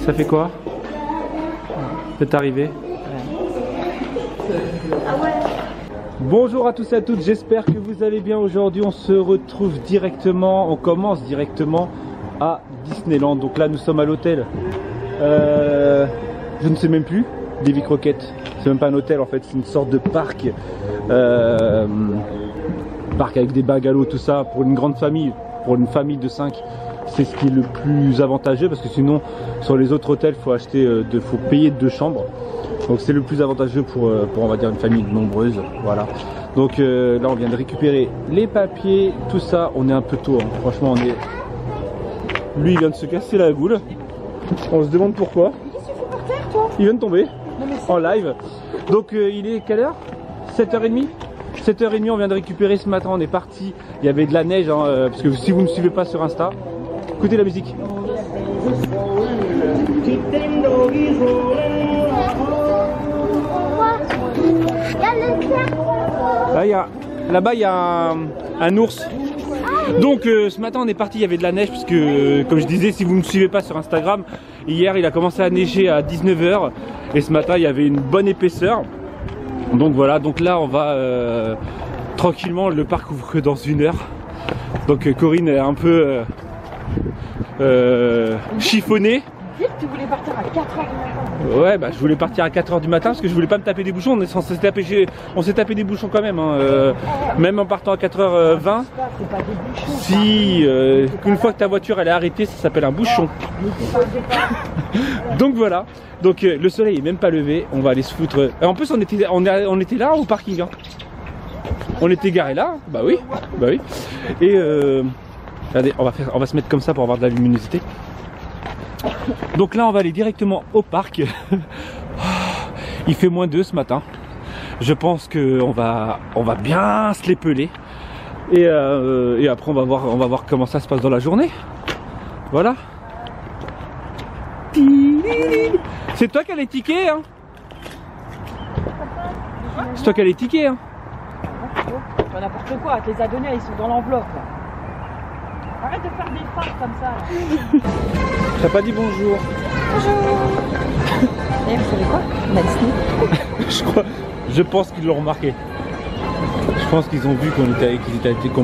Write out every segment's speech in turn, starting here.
Ça fait quoi? C'est arrivé. Bonjour à tous et à toutes, j'espère que vous allez bien. Aujourd'hui on se retrouve directement, on commence directement à Disneyland. Donc là nous sommes à l'hôtel, je ne sais même plus, Davy Crockett. C'est même pas un hôtel en fait, c'est une sorte de parc. Parc avec des bungalows, tout ça, pour une grande famille, pour une famille de 5. C'est ce qui est le plus avantageux parce que sinon sur les autres hôtels faut payer 2 chambres. Donc c'est le plus avantageux pour on va dire une famille nombreuse. Voilà. Donc là on vient de récupérer les papiers, tout ça. On est un peu tôt, hein. Franchement on est. Lui il vient de se casser la goule. On se demande pourquoi. Il vient de tomber en live. Donc il est quelle heure? 7h30. 7h30 on vient de récupérer ce matin, on est parti. Il y avait de la neige hein, parce que si vous ne me suivez pas sur Insta, écoutez la musique. Là-bas il y a un ours. Donc ce matin on est parti, il y avait de la neige parce que comme je disais, si vous ne me suivez pas sur Instagram, hier il a commencé à neiger à 19h et ce matin il y avait une bonne épaisseur. Donc voilà, donc là on va tranquillement, le parc ouvre que dans 1 heure. Donc Corinne est un peu chiffonnée. Tu voulais partir à 4h du matin. Ouais bah je voulais partir à 4h du matin parce que je voulais pas me taper des bouchons. On s'est tapé des bouchons quand même hein. Même en partant à 4h20. C'est pas des bouchons. Si une fois que ta voiture elle est arrêtée, ça s'appelle un bouchon. Donc voilà. Donc le soleil est même pas levé. On va aller se foutre. En plus on était là au parking hein. On était garé là. Bah oui. Et regardez, on va se mettre comme ça pour avoir de la luminosité. Donc là on va aller directement au parc. Il fait -2 ce matin. Je pense que on va bien se les peler. Et après on va voir comment ça se passe dans la journée. Voilà. C'est toi qui as les tickets hein. C'est toi qui as les tickets hein. N'importe quoi, tu les as donnés, ils sont dans l'enveloppe. Arrête de faire des farces comme ça. T'as pas dit bonjour. Bonjour. Et vous savez quoi? On a Disney. Je pense qu'ils l'ont remarqué. Je pense qu'ils ont vu qu'on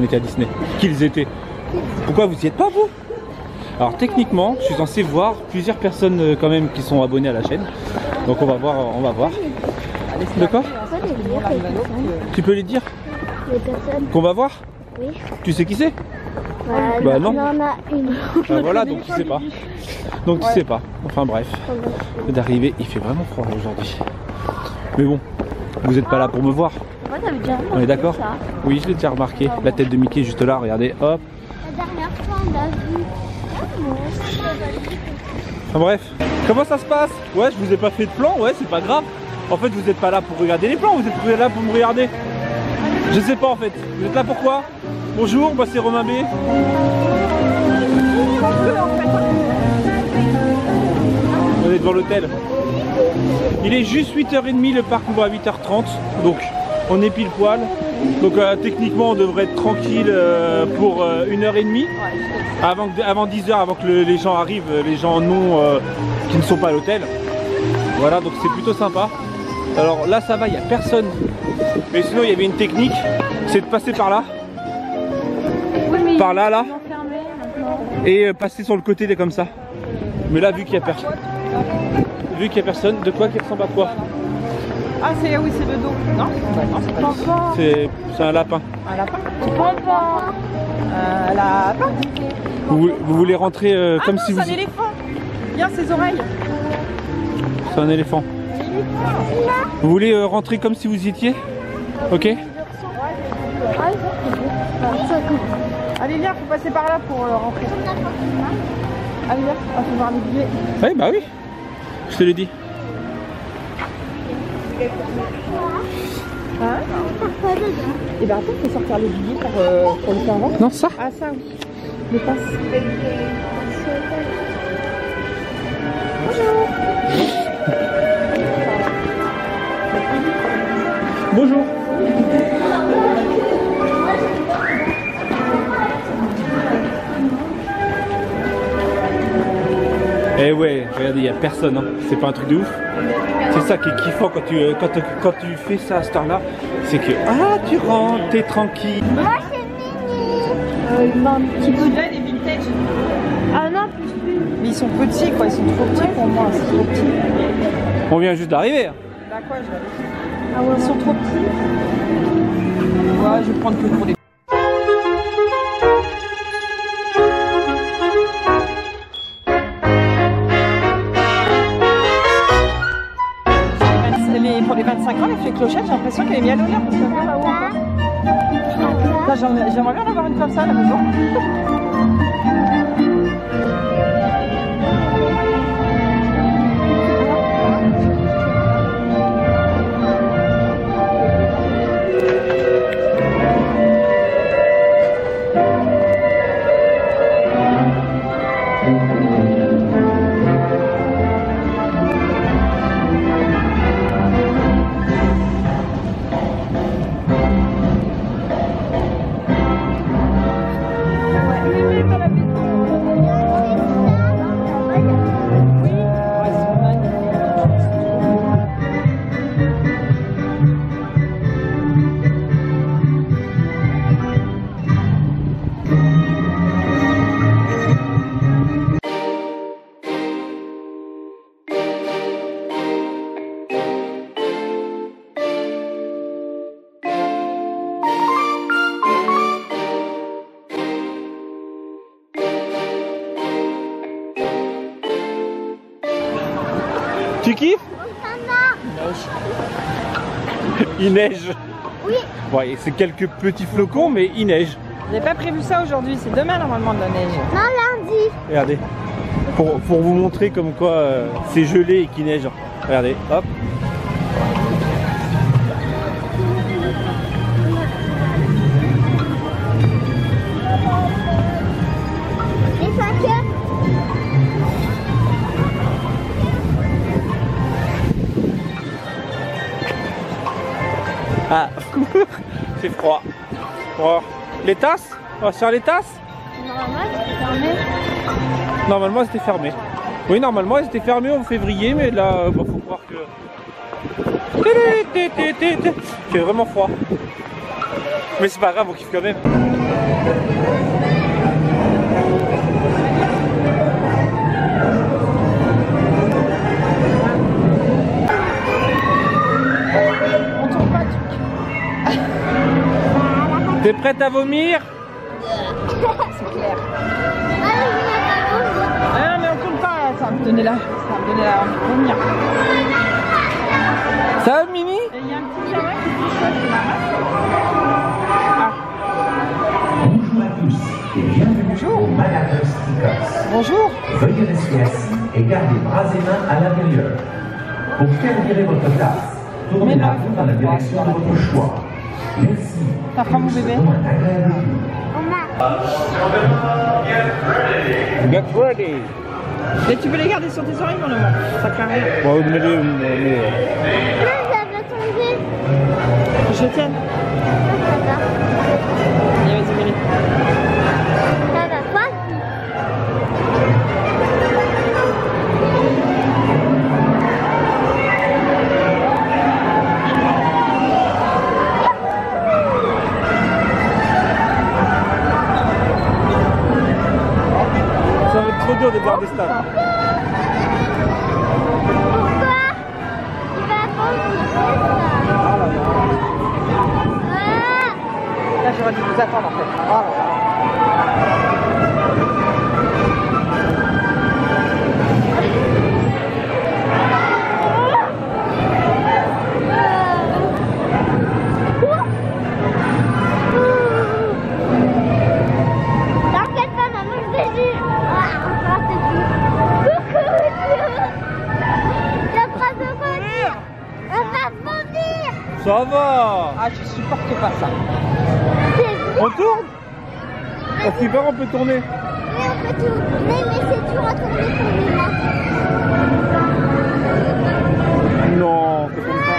était à Disney. Qu'ils étaient. Pourquoi vous y êtes pas vous? Alors techniquement, je suis censé voir plusieurs personnes quand même qui sont abonnées à la chaîne. Donc on va voir. De quoi? Tu peux les dire? Les personnes. Qu'on va voir? Oui. Tu sais qui c'est? Bah non. Il y en a une. Bah voilà, donc tu sais pas. Donc tu sais pas. Enfin bref. D'arriver, il fait vraiment froid aujourd'hui. Mais bon, vous êtes pas là pour me voir. Moi, t'avais déjà remarqué. On est d'accord? Ça. Oui, je l'ai déjà remarqué. La tête de Mickey juste là, regardez, hop. La dernière fois, on l'a vu. Enfin bref, comment ça se passe? Ouais, je vous ai pas fait de plan, ouais, c'est pas grave. En fait, vous êtes pas là pour regarder les plans, vous êtes là pour me regarder. Je sais pas en fait. Vous êtes là pourquoi? Bonjour, moi c'est Romain B. On est devant l'hôtel. Il est juste 8h30, le parc ouvre à 8h30. Donc on est pile poil. Donc techniquement on devrait être tranquille pour 1h30. Avant 10h, avant que les gens arrivent, les gens qui ne sont pas à l'hôtel. Voilà, donc c'est plutôt sympa. Alors là ça va, il n'y a personne. Mais sinon il y avait une technique, c'est de passer par là. Oui, par là. Et passer sur le côté comme ça. Mais là vu qu'il n'y a personne. Vu qu'il n'y a personne, de quoi qui ressemble à quoi? Ah c'est oui, c'est le dos. Non, c'est un lapin. Un lapin? C'est pas un lapin. Vous voulez rentrer comme si vous... c'est un éléphant. Bien ses oreilles. C'est un éléphant. Vous voulez rentrer comme si vous y étiez? Ok. Allez viens, faut passer par là pour rentrer. Allez viens, on va voir les billets. Oui bah oui, je te l'ai dit. Hein? Et ben attends, faut sortir les billets pour le faire rentrer. Non ça? Ah ça oui. Le passe. Bonjour. Eh ouais, Regardez, il n'y a personne, hein. C'est pas un truc de ouf. C'est ça qui est kiffant quand tu fais ça à cette heure-là. C'est que, ah, tu rentres, t'es tranquille. Moi, c'est mini. Il m'a un petit peu. Là, les vintage. Ah non, plus. Mais ils sont petits, quoi. Ils sont trop petits pour moi. C'est trop petit. On vient juste d'arriver. Hein. Bah quoi, je vais. Ah ouais, ils sont trop petits. Ouais, je vais prendre que pour les. Pour les 25 ans, les fées clochettes, j'ai l'impression qu'elle est mis à l'honneur. J'aimerais bien en avoir une comme ça à la maison. Tu kiffes? Il neige. Oui. Ouais, c'est quelques petits flocons, mais il neige. J'ai pas prévu ça aujourd'hui, c'est demain normalement de la neige. Non, lundi. Regardez. Pour vous montrer comme quoi c'est gelé et qu'il neige. Regardez, hop. Les 5 heures. Ah, c'est froid. Bon. Les tasses? On va se faire les tasses? Normalement, c'est fermé. Normalement, c'était fermé. Oui, normalement, elles étaient fermées en février, mais là, bon, faut croire que... Il fait vraiment froid. Mais c'est pas grave, on kiffe quand même. On tourne pas, T'es prête à vomir? c'est clair. Ah mais on tourne pas, ça va me donner la envie de vomir. Ça va, Mimi? Et il y a un petit gamin qui dit chouette, c'est marrant. Ah. Bonjour à tous et bienvenue au Malaga Stickers. Bonjour. Veuillez rester assis et gardez bras et mains à l'intérieur. Pour faire virer votre tasse, tournez la roue dans la direction de votre choix. Merci. Ça fera mon bébé. Un agréable jour. Get ready. Mais tu peux les garder sur tes oreilles, mon amour. Ça craint rien. Bon, mais Là, ça va tomber. Je le tienne. Ça va. Allez, vas-y, Mélie. Ça va pas. ça va être trop dur de garder ça. Pourquoi? Il va tomber. Là, j'aurais dû vous attendre en fait. Oh là là. T'inquiète pas, maman, je vais dire. Ça va. Ah, je supporte pas ça. On tourne? Ah, super, on peut tourner. Oui, on peut tourner, mais c'est dur à tourner pour moi. Non, c'est comme ça.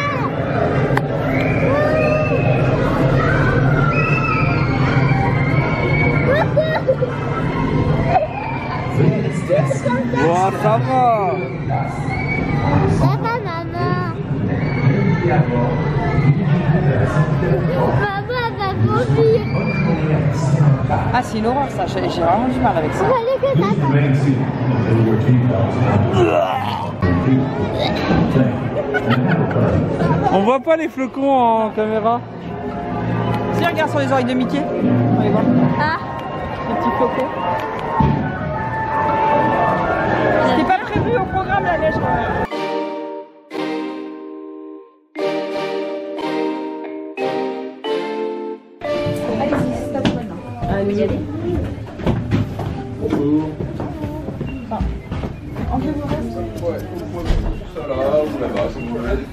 Veuillez rester assis. Oh, ça va. également de la santé de la forêt. Maman va vomir. Bonne journée à Disneyland Paris. Ah, c'est une horreur ça, j'ai vraiment du mal avec ça. Allez que ça. On voit pas les flocons en caméra. Si, regarde sur les oreilles de Mickey. On les voit. Ah. Les petits flocons. C'était pas prévu au programme la neige quand même. Allez-y, stop maintenant. Allez, y aller. Bonjour. Enlevez vos restes. Ouais, vous pouvez mettre tout ça là ou là-bas, si vous voulez.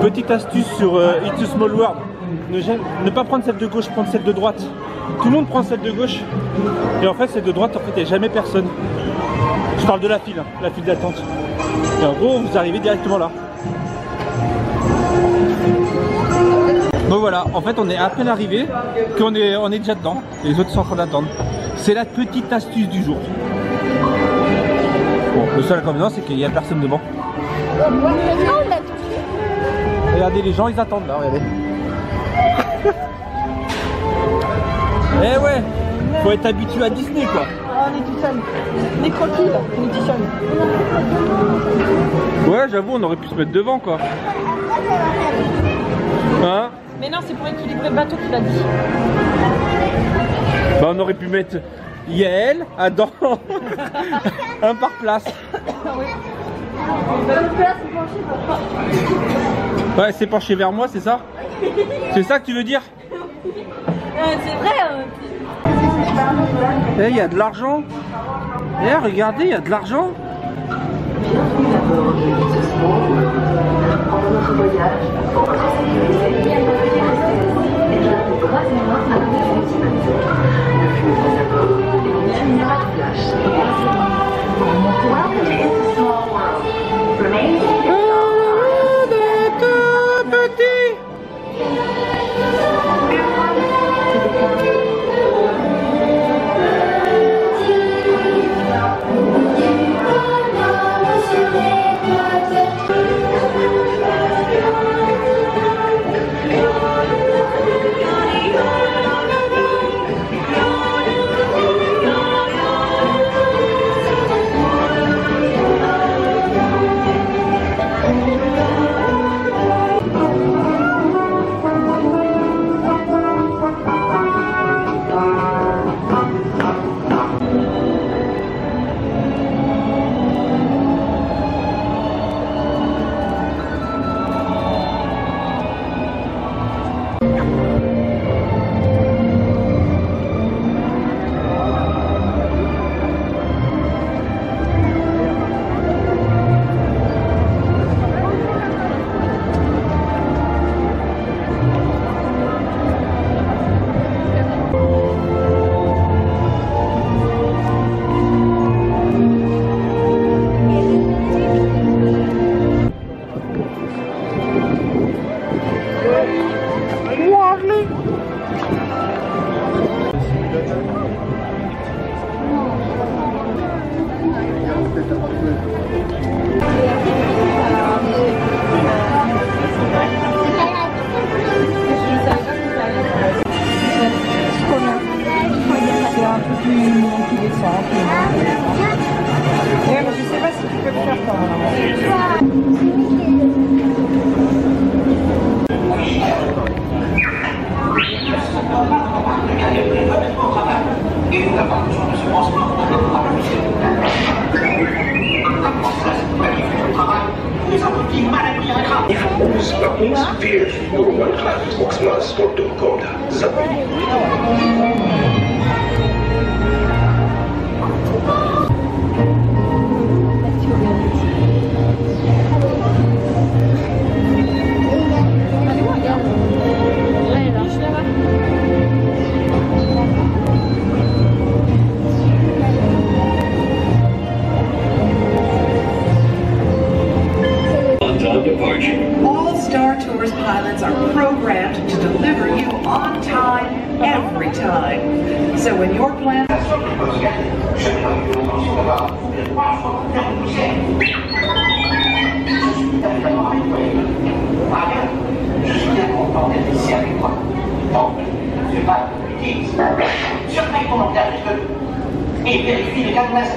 Petite astuce sur It's a Small World. Ne pas prendre celle de gauche, prendre celle de droite. Tout le monde prend celle de gauche. Et en fait, celle de droite, en fait, il n'y a jamais personne. Je parle de la file d'attente. Et en gros, vous arrivez directement là. Donc voilà, en fait, on est à peine arrivé qu'on est déjà dedans. Et les autres sont en train d'attendre. C'est la petite astuce du jour. Bon, le seul inconvénient, c'est qu'il n'y a personne devant. Regardez, les gens, ils attendent là, regardez. Eh ouais, faut être habitué à Disney quoi. Ah, on est tout seul. Les croquis là, on est tout seul. Ouais, j'avoue, on aurait pu se mettre devant quoi. Hein? Mais non, c'est pour équilibrer le bateau qu'il a dit. Bah, on aurait pu mettre Yael, Adam, un par place. Ouais, c'est penché vers moi, c'est ça? C'est ça que tu veux dire? C'est vrai. Eh, il y a de l'argent. Eh, regardez, il y a de l'argent. Sport, So when your plan... Je suis bien content d'être ici avec toi. Non, je ne vais pas politique. Surveille ton langage et vérifie les cadenas.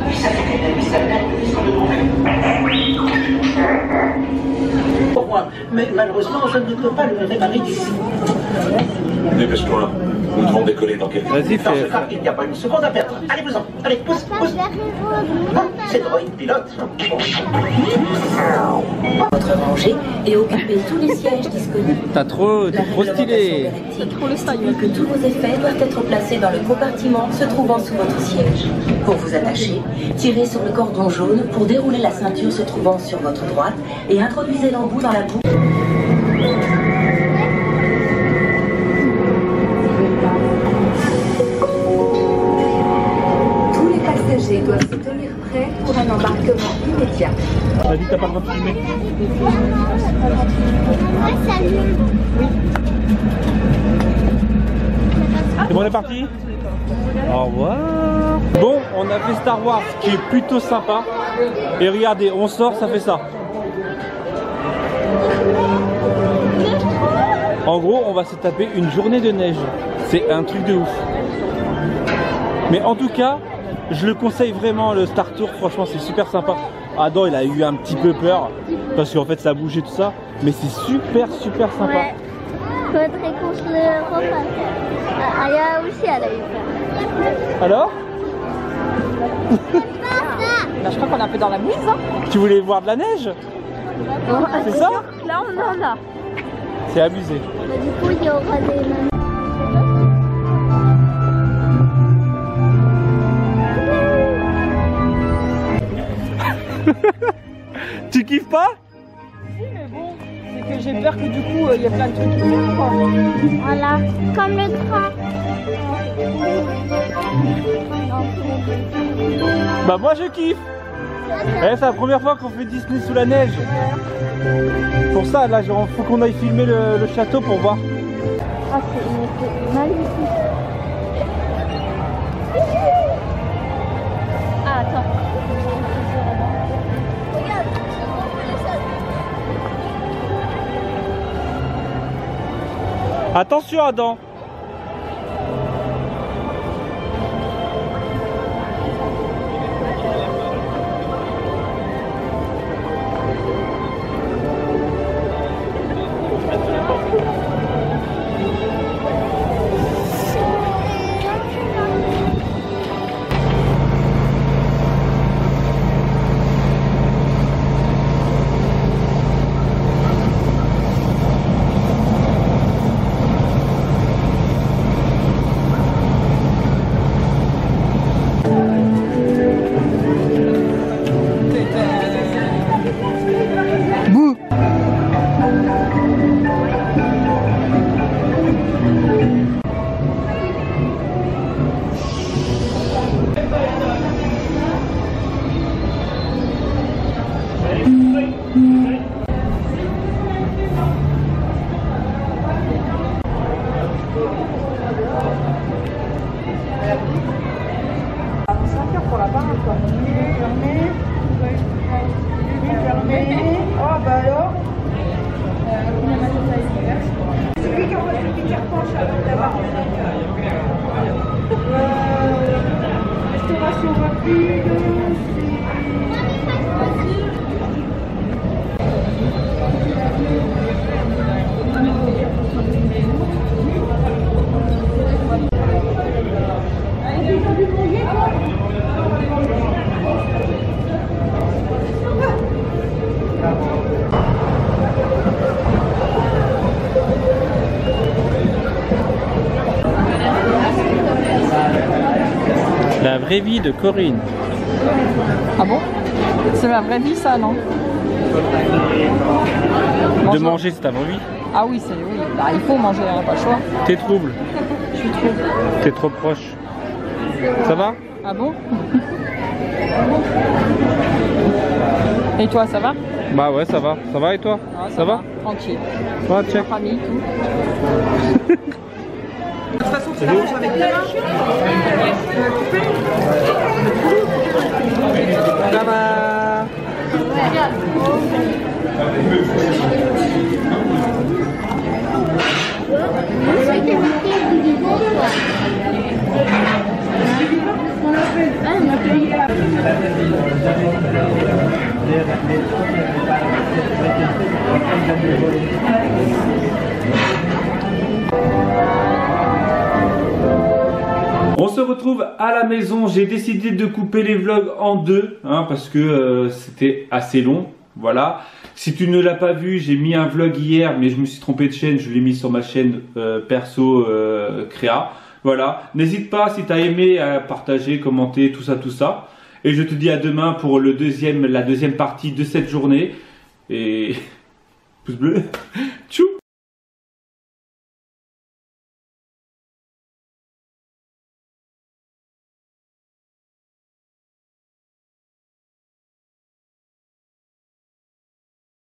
Puis ça fait des mystères de risque de trouver. Au revoir. Mais malheureusement, je ne peux pas le réparer d'ici. Dépêche-toi, nous devons décoller dans quelques minutes. Vas-y, Dans ce fais. cas, il n'y a pas une seconde à perdre. Allez-vous-en. Allez, pousse, pousse. C'est toi, une pilote. Votre rangée et occupez tous les sièges disponibles. T'es trop stylé. Trop le style. Que tous vos effets doivent être placés dans le compartiment se trouvant sous votre siège. Pour vous attacher, tirez sur le cordon jaune pour dérouler la ceinture se trouvant sur votre droite et introduisez l'embout dans la boucle. Tous les passagers doivent se tenir prêts pour un embarquement immédiat. T'as dit que t'as pas le droit de filmer. C'est bon, on est parti. Au revoir. Bon, on a fait Star Wars qui est plutôt sympa. Et regardez, on sort, ça fait ça. En gros, on va se taper une journée de neige. C'est un truc de ouf. Mais en tout cas, je le conseille vraiment, le Star Tour. Franchement, c'est super sympa. Adam, il a eu un petit peu peur parce qu'en fait, ça a bougé tout ça. Mais c'est super sympa. Ouais. Faudrait qu'on se le refasse. Aya aussi, elle a eu peur. Alors? Là, je crois qu'on est un peu dans la mouise. Hein. Tu voulais voir de la neige? C'est ça? Là, on en a. C'est abusé. Bah, du coup, il y aura des... Tu kiffes pas? Si, mais bon, c'est que j'ai peur que du coup, il y a plein de trucs qui viennent, quoi. Voilà, comme le train. Bah moi je kiffe. C'est la première fois qu'on fait Disney sous la neige. Pour ça, là, genre, faut qu'on aille filmer le château pour voir. Ah, c'est magnifique. Ah, attends. Regarde, Attention, Adam. Pour la barre, quoi. Fermé. Oh, bah alors. C'est lui qui envoie celui qui repenche avec la barre. Restauration rapide. La vraie vie de Corinne. Ah bon? C'est ma vraie vie, ça, non? De manger, c'est ta vraie vie? Ah oui, c'est oui. Bah, il faut manger, on n'a pas le choix. T'es trouble. Je suis trouble. T'es trop proche. Ça va? Ah bon? Et toi, ça va? Bah ouais, ça va. Ça va et toi? Ah, ça va? Tranquille. Ouais, check. Famille, tout. De toute façon, Tu la manges avec tes mains. Ça va. On se retrouve à la maison. J'ai décidé de couper les vlogs en deux parce que c'était assez long. Voilà. Si tu ne l'as pas vu, j'ai mis un vlog hier, mais je me suis trompé de chaîne. Je l'ai mis sur ma chaîne perso Créa. Voilà. N'hésite pas, si tu as aimé, à partager, commenter, tout ça. Et je te dis à demain pour la deuxième partie de cette journée. Et pouce bleu. Tchou.